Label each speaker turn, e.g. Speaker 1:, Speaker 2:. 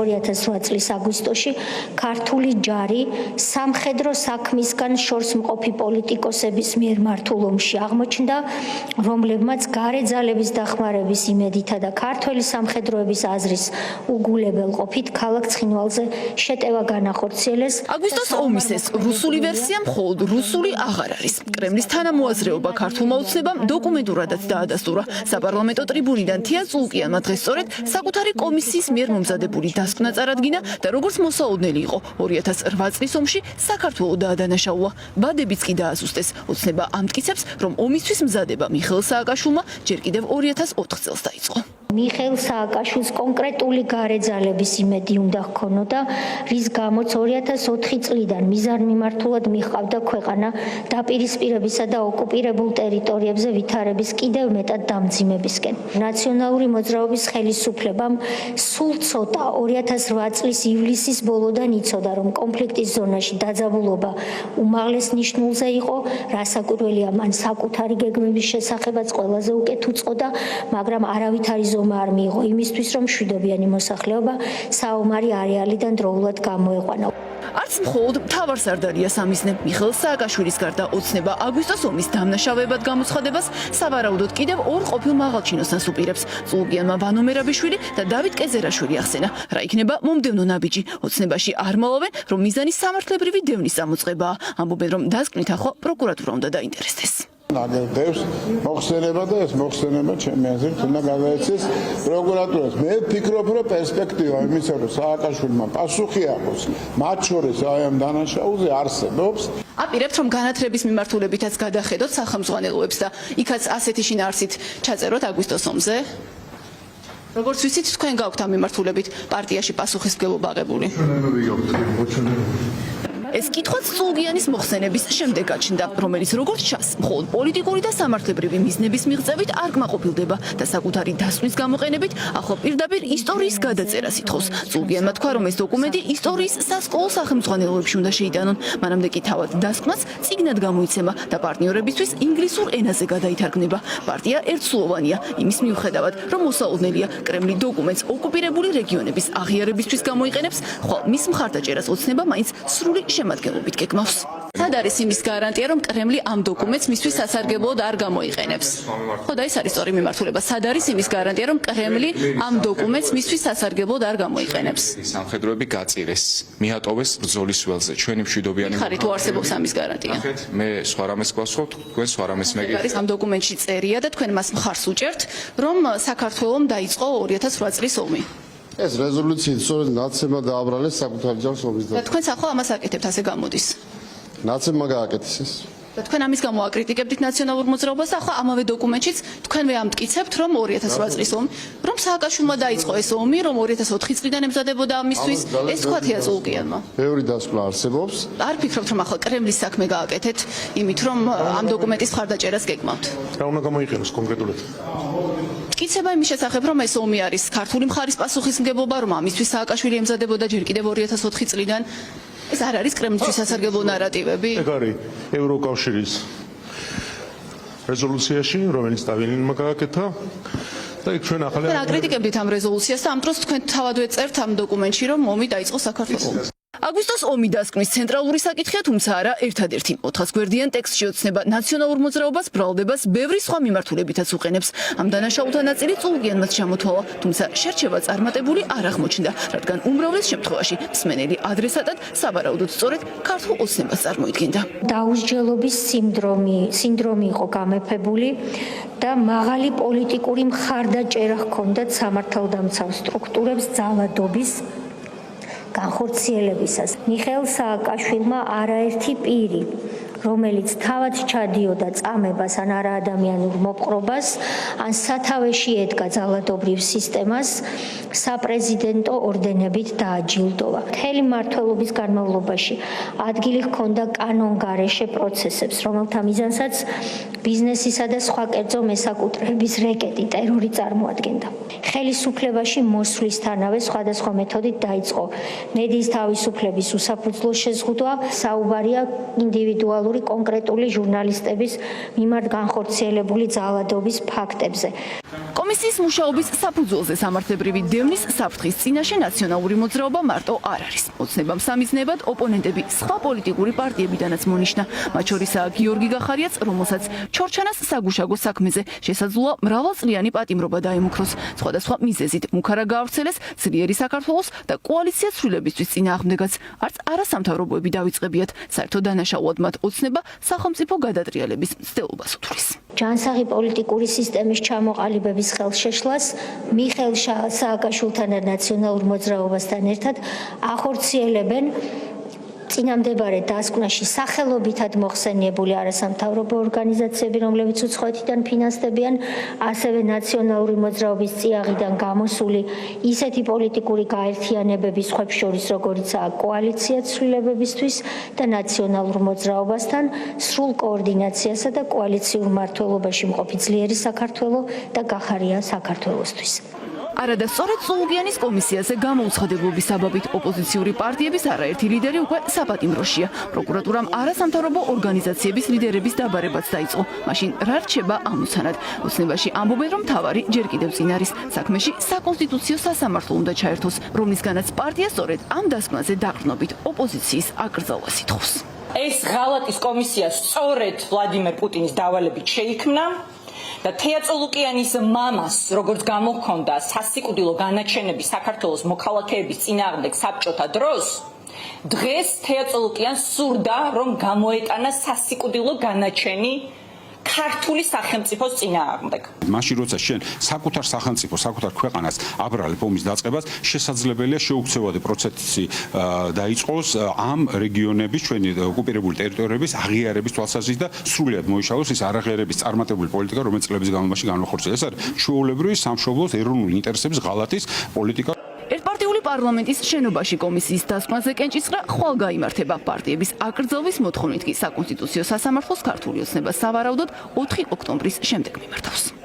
Speaker 1: 2008 წლის აგვისტოში ქართული ჯარი სამხედრო საქმისგან შორს მყოფი პოლიტიკოსების მიერ მართულ ომში აღმოჩნდა, რომლებმაც გარე ძალების დახმარების იმედითა და ქართველი სამხედროების აზრის უგულებელ ყოფით ქალაქ ცხინვალზე შეტევა განახორციელეს.
Speaker 2: აგვისტოს ომის ეს რუსული ვერსია მხოლოდ რუსული აღარ არის. კრემლის თანამოაზრეობა ქართულმა ოცნებამ დოკუმენტურადაც დაადასტურა. საპარლამენტო ტრიბუნიდან თია წულკიანმა დღეს სწორედ საკუთარი კომისიის მიერ მომზადებული დასკვნა წარადგინა და როგორც მოსაოდნელი იყო 2008 წლის ომში საქართველოს დაადანაშაულა. ბადებიც კი დააზუსტეს. ოცნება ამტკიცებს, რომ ომისთვის მზადება მიხეილ სააკაშვილმა ჯერ კიდევ 2004 წელს დაიწყო.
Speaker 1: მიხეილ სააკაშვილს კონკრეტული გარე ძალების იმედი უნდა ჰქონოდა, რის გამოც 2004 წლიდან მიზან მიმართულად მიჰყავდა ქვეყანა დაპირისპირებისა და ოკუპირებულ ტერიტორიებზე ვითარების კიდევ მეტად დამძიმებისკენ. ნაციონალური მოძრაობის ხელისუფლებამ სულ ცოტა 2008 წლის ივლისის ბოლოდან იცოდა, რომ კონფლიქტის ზონაში დაძაბულობა უმაღლეს ნიშნულზე იყო, რასაკვირველია, მან საკუთარი გეგმების შესახებაც ყველაზე უკეთ უწყოდა, მაგრამ არავითარი ზომა არ მიიღო იმისთვის, რომ მშვიდობიანი მოსახლეობა საომარი არეალიდან დროულად გამოეყვანა.
Speaker 2: არც მხოლოდ მთავარსარდალიას ამისნებ მიხეილ სააკაშვილის გარდა ოცნება აგვისტოს ომის დამნაშავეებად გამოცხადებას სავარაუდოდ კიდევ ორ ყოფილ მაღალჩინოსნას უპირებს. წულკიანმა ვანო მერაბიშვილი და დავით კეზერაშვილი ახსენა, რა იქნება მომდევნო ნაბიჯი. ოცნებაში არ მალავენ, რომ მიზანი სამართლებრივი დევნის ამოწყებაა. ამბობენ, რომ დასკვნით ახლა პროკურატურა უნდა დაინტერესდეს.
Speaker 3: აგერდებს მოხსენება და ეს მოხსენება ჩემი აზრით უნდა გადაეცეს პროკურატურას. მე ვფიქრობ, რომ პერსპექტივა იმისა, რომ სააკაშვილმა პასუხი აქვს, მათ შორის აი ამ დანაშაულზე არსებობს.
Speaker 2: აპირებთ, რომ განათლების მიმართულებითაც გადახედოთ სახელმძღვანელოებს და იქაც ასეთი შინაარსით ჩაწეროთ აგვისტოს ომზე. როგორც ვიცით, თქვენ გაქვთ ამ მიმართულებით პარტიაში პასუხისმგებლობა აღებული. ეს კითხვაც წულკიანის მოხსენების შემდეგ გაჩნდა, რომელიც როგორც ჩანს, მხოლოდ პოლიტიკური და სამართლებრივი მიზნების მიღწევით არ კმაყოფილდება და საკუთარი დასკვნის გამოყენებით ახლა პირდაპირ ისტორიის გადაწერას ითხოვს. წულკიანმა თქვა, რომ ეს დოკუმენტი ისტორიის სასკოლო სახელმძღვანელოებში უნდა შეიტანონ, მანამდე კი თავად დასკვნას წიგნად გამოიცემა და პარტნიორებისთვის ინგლისურ ენაზე გადაითარგმნება. პარტია ერთსულოვანია იმის მიუხედავად, რომ მოსაოდნელია კრემლი დოკუმენტს ოკუპირებული რეგიონების აღიარებისთვის გამოიყენებს, ხვალ მის მხარდაჭერას ოცნება მაინც სრული შემადგენლობით გეგმავს. სად არის იმის გარანტია, რომ კრემლი ამ დოკუმენტს მისთვის სასარგებლოდ არ გამოიყენებს? ხო და ეს არის სწორი მიმართულება. სად არის იმის გარანტია, რომ კრემლი ამ დოკუმენტს მისთვის სასარგებლოდ არ გამოიყენებს?
Speaker 4: სამხედროები გაწირეს, მიატოვეს ბრძოლის ველზე. ჩვენი მშვიდობიანი
Speaker 2: ხარი თუ არსებობს ამის გარანტია?
Speaker 4: მე სხვა რამეს გვასწავლთ, თქვენ სხვა რამეს მეგეთ.
Speaker 2: ამ დოკუმენტში წერია და თქვენ მას მხარს უჭერთ, რომ საქართველოს დაიწყო 2008 წლის ომი.
Speaker 3: ეს რეზოლუციით სწორედ ნაცემმა დააბრალეს საკუთარი ჯავს ომის და
Speaker 2: თქვენ ახლა ამას აკეთებთ, ასე გამოდის.
Speaker 3: ნაცემმა გააკეთეს ეს.
Speaker 2: და თქვენ ამის გამო აკრიტიკებდით ნაციონალურ მოძრაობას, ახლა ამავე დოკუმენტშიც თქვენვე ამტკიცებთ, რომ 2008 წლის ომი, რომ სააკაშვილმა დაიწყო ეს ომი, რომ 2004 წლიდან ემზადებოდა ამისთვის, ეს თქვათია წულკიანმა.
Speaker 3: ბევრი დასკვნა არსებობს.
Speaker 2: არ ფიქრობთ, რომ ახლა კრემლის საქმე გააკეთეთ, იმით რომ ამ დოკუმენტის მხარდაჭერას გეგმავთ?
Speaker 5: რა უნდა გამოიყენოს კონკრეტულად?
Speaker 2: მტკიცება იმის შესახებ, რომ ეს ომი არის ქართული მხარის პასუხისმგებლობა, რომ ამისთვის სააკაშვილი ემზადებოდა ჯერ კიდევ 2004 წლიდან. ეს არ არის კრემლისთვის სასარგებლო ნარატივები?
Speaker 5: ეგ არის ევროკავშირის რეზოლუციაში, რომელიც სტალინმა გააკეთა და იქ ჩვენ ახლა
Speaker 2: აკრიტიკებდით ამ რეზოლუციას და ამ დროს თქვენ თავადვე წერთ ამ დოკუმენტში, რომ ომი დაიწყო საქართველოს. აგვისტოს ომი დასკვნის ცენტრალური საკითხია, თუმცა არა ერთადერთი. 400 გვერდიან ტექსტში ოცნება ნაციონალურ მოძრაობას, ბრალდებას ბევრი სხვა მიმართულებითაც უყენებს. ამ დანაშაულთა ნაწილი წულკიანმაც ჩამოთვალა, თუმცა შერჩევა წარმატებული არ აღმოჩნდა, რადგან უმრავლეს შემთხვევაში მსმენელი ადრესატად სავარაუდოდ სწორედ ქართულ ოცნებას წარმოიდგენდა.
Speaker 1: დაუსჯელობის სინდრომი იყო გამეფებული და მაღალი პოლიტიკური მხარდაჭერა ჰქონდათ სამართალდამცავ სტრუქტურებს ძალადობის განხორციელებისას. მიხეილ სააკაშვილმა არაერთი პირი, რომელიც თავად ჩადიოდა წამებას ან არაადამიანურ მოპყრობას, ან სათავეში ედგა ძალადობრივ სისტემას, საპრეზიდენტო ორდენებით დააჯილდოვა. მთელი მმართველობის განმავლობაში ადგილი ჰქონდა კანონგარეშე პროცესებს, რომელთა მიზანსაც ბიზნესისა და სხვა კერძო მესაკუთრეების რეკეტი, ტერორი წარმოადგენდა. ხელისუფლებაში მოსვლისთანავე სხვადასხვა მეთოდით დაიწყო მედიის თავისუფლების უსაფუძვლო შეზღუდვა, საუბარია ინდივიდუალურ აქტუალური კონკრეტული ჟურნალისტების მიმართ განხორციელებული ძალადობის ფაქტებზე.
Speaker 2: კომისიის მუშაობის საფუძველზე სამართლებრივი დევნის საფრთხის წინაშე ნაციონალური მოძრაობა მარტო არ არის. ოცნებამ სამიზნებად ოპონენტები სხვა პოლიტიკური პარტიებიდანაც მონიშნა. მათ შორისაა გიორგი გახარიაც, რომელსაც ჩორჩანას საგუშაგო საქმეზე შესაძლოა მრავალწლიანი პატიმრობა დაემუქროს. სხვადასხვა მიზეზით მუქარა გაავრცელეს ძლიერი საქართველოს და კოალიცია ცვლილებისთვის წინააღმდეგაც. არც არასამთავრობოები დავიწყებიათ. საერთოდ დანაშაულად მათ ოცნება სახელმწიფო გადატრიალების მცდელობას უთვლის.
Speaker 1: ჯანსაღი პოლიტიკური სისტემის ჩამოყალიბების ხელშეშლას მიხეილ სააკაშვილთან და ნაციონალურ მოძრაობასთან ერთად ახორციელებენ წინამდებარე დასკვნაში სახელობითად მოხსენიებული არასამთავრობო ორგანიზაციები, რომლებიც უცხოეთიდან ფინანსდებიან, ასევე ნაციონალური მოძრაობის წიაღიდან გამოსული ისეთი პოლიტიკური გაერთიანებების სხვებს შორის, როგორიცაა კოალიცია ცვლილებებისთვის და ნაციონალურ მოძრაობასთან სრულ კოორდინაციასა და კოალიციურ მმართველობაში მყოფი ძლიერი საქართველო და გახარია საქართველოსთვის.
Speaker 2: არადა სწორედ სულუგიანის კომისიაზე გამოუცხადებლობის საბაბით ოპოზიციური პარტიების არაერთი ლიდერი უკვე საპატიმროშია. პროკურატურამ არასამთავრობო ორგანიზაციების ლიდერების დაბარებაც დაიწყო. მაშინ რა რჩება ამოცანად? ოცნებაში ამბობენ, რომ მთავარი ჯერ კიდევ წინ არის. საქმეში საკონსტიტუციო სასამართლო უნდა ჩაერთოს, რომლისგანაც პარტია სწორედ ამ დასკვნაზე დაყრდნობით ოპოზიციის აკრძალვას ითხოვს.
Speaker 6: ეს ღალატის კომისია სწორედ ვლადიმერ პუტინის დავალებით შეიქმნა და თეაწოლუკიანის მამას, როგორც გამოჰქონდა სასიკვდილო განაჩენები საქართველოს მოქალაქეების წინააღმდეგ საბჭოთა დროს, დღეს თეაწოლუკიანს სურდა, რომ გამოეტანა სასიკვდილო განაჩენი ქართული სახელმწიფოს წინააღმდეგ.
Speaker 7: მაშინ როცა შენ საკუთარ სახელმწიფო, საკუთარ ქვეყანას აბრალებ ომის დაწყებას, შესაძლებელია შეუქცევადი პროცესი დაიწყოს ამ რეგიონების, ჩვენი ოკუპირებული ტერიტორიების აღიარების თვალსაზრისით და სრულად მოიშალოს ის არაღიარების წარმატებული პოლიტიკა, რომელიც წლების განმავლობაში განახორციელეს. ეს არის ჩვეულებრივი სამშობლოს ეროვნული ინტერესების ღალატის პოლიტიკა.
Speaker 2: ერთპარტიული პარლამენტის შენობაში კომისიის დასკვნაზე კენჭისყრა ხვალ გაიმართება. პარტიების აკრძალვის მოთხოვნით კი საკონსტიტუციო სასამართლოს ქართული ოცნება სავარაუდოდ 4 ოქტომბრის შემდეგ მიმართავს.